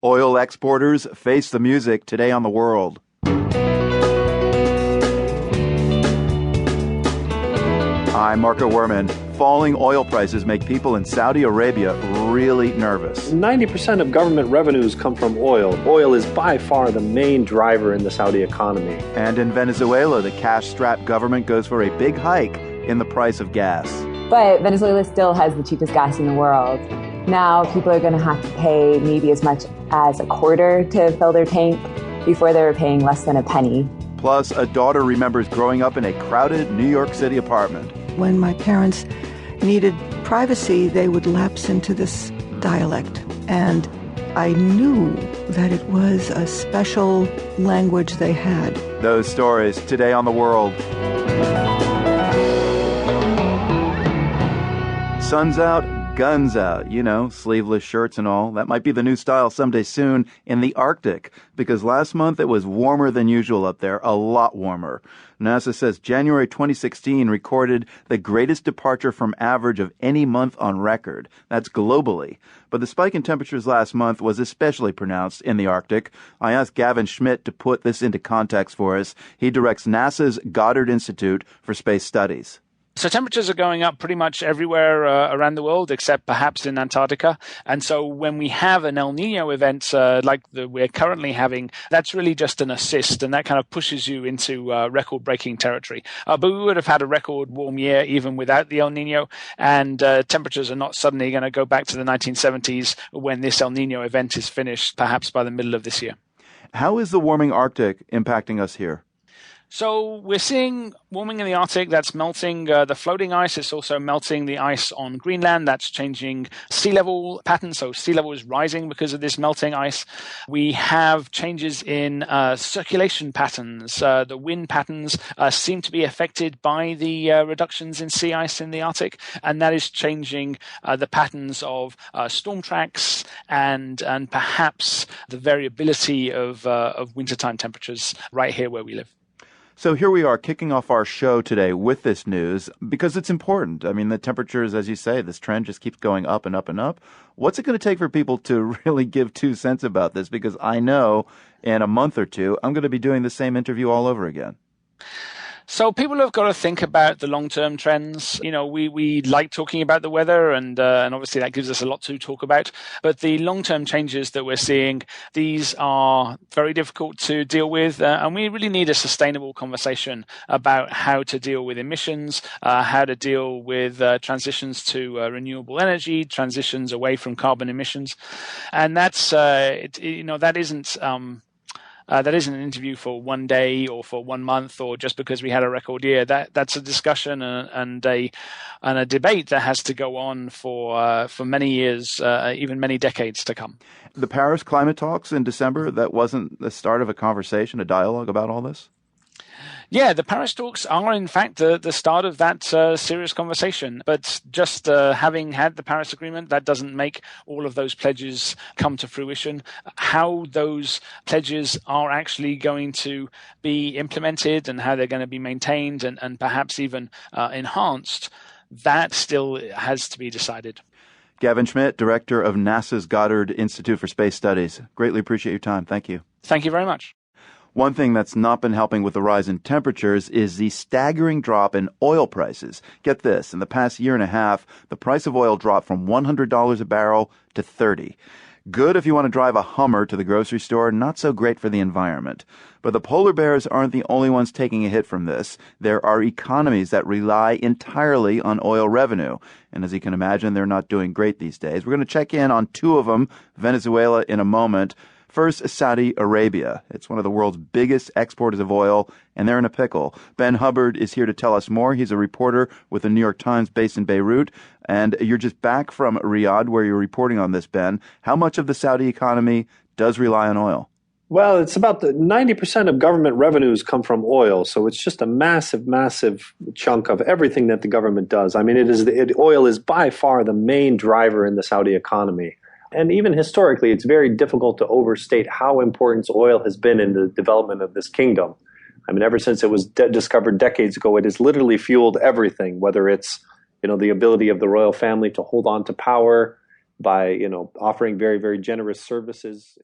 Oil exporters face the music today on The World. I'm Marco Werman. Falling oil prices make people in Saudi Arabia really nervous. 90% of government revenues come from oil. Oil is by far the main driver in the Saudi economy. And in Venezuela, the cash-strapped government goes for a big hike in the price of gas. But Venezuela still has the cheapest gas in the world. Now people are going to have to pay maybe as much as a quarter to fill their tank. Before they were paying less than a penny. Plus, a daughter remembers growing up in a crowded New York City apartment. When my parents needed privacy, they would lapse into this dialect. And I knew that it was a special language they had. Those stories today on The World. Sun's out, guns out, sleeveless shirts and all. That might be the new style someday soon in the Arctic, because last month it was warmer than usual up there, a lot warmer. NASA says January 2016 recorded the greatest departure from average of any month on record. That's globally. But the spike in temperatures last month was especially pronounced in the Arctic. I asked Gavin Schmidt to put this into context for us. He directs NASA's Goddard Institute for Space Studies. So temperatures are going up pretty much everywhere around the world, except perhaps in Antarctica. And so when we have an El Nino event we're currently having, that's really just an assist, and that kind of pushes you into record-breaking territory. But we would have had a record warm year even without the El Nino, and temperatures are not suddenly going to go back to the 1970s when this El Nino event is finished, perhaps by the middle of this year. How is the warming Arctic impacting us here? So we're seeing warming in the Arctic. That's melting the floating ice. It's also melting the ice on Greenland. That's changing sea level patterns. So sea level is rising because of this melting ice. We have changes in circulation patterns. The wind patterns seem to be affected by the reductions in sea ice in the Arctic, and that is changing the patterns of storm tracks and perhaps the variability of wintertime temperatures right here where we live. So here we are kicking off our show today with this news because it's important. I mean, the temperatures, as you say, this trend just keeps going up and up and up. What's it going to take for people to really give 2 cents about this? Because I know in a month or two, I'm going to be doing the same interview all over again. So people have got to think about the long-term trends. We like talking about the weather, and obviously that gives us a lot to talk about. But the long-term changes that we're seeing, these are very difficult to deal with, and we really need a sustainable conversation about how to deal with emissions, how to deal with transitions to renewable energy, transitions away from carbon emissions, and that's that isn't. That isn't an interview for one day or for 1 month or just because we had a record year. That's a discussion and a debate that has to go on for many years, even many decades to come. The Paris climate talks in December, that wasn't the start of a conversation, a dialogue about all this? Yeah, the Paris talks are, in fact, the start of that serious conversation. But just having had the Paris Agreement, that doesn't make all of those pledges come to fruition. How those pledges are actually going to be implemented and how they're going to be maintained and perhaps even enhanced, that still has to be decided. Gavin Schmidt, director of NASA's Goddard Institute for Space Studies. Greatly appreciate your time. Thank you. Thank you very much. One thing that's not been helping with the rise in temperatures is the staggering drop in oil prices. Get this, in the past year and a half, the price of oil dropped from $100 a barrel to $30. Good if you want to drive a Hummer to the grocery store, not so great for the environment. But the polar bears aren't the only ones taking a hit from this. There are economies that rely entirely on oil revenue. And as you can imagine, they're not doing great these days. We're going to check in on 2 of them, Venezuela in a moment. First, Saudi Arabia. It's one of the world's biggest exporters of oil, and they're in a pickle. Ben Hubbard is here to tell us more. He's a reporter with the New York Times based in Beirut, and you're just back from Riyadh where you're reporting on this, Ben. How much of the Saudi economy does rely on oil? Well, it's about 90% of government revenues come from oil, so it's just a massive, massive chunk of everything that the government does. I mean, oil is by far the main driver in the Saudi economy. And even historically, it's very difficult to overstate how important oil has been in the development of this kingdom. I mean, ever since it was discovered decades ago, it has literally fueled everything, whether it's, the ability of the royal family to hold on to power by, offering very, very generous services.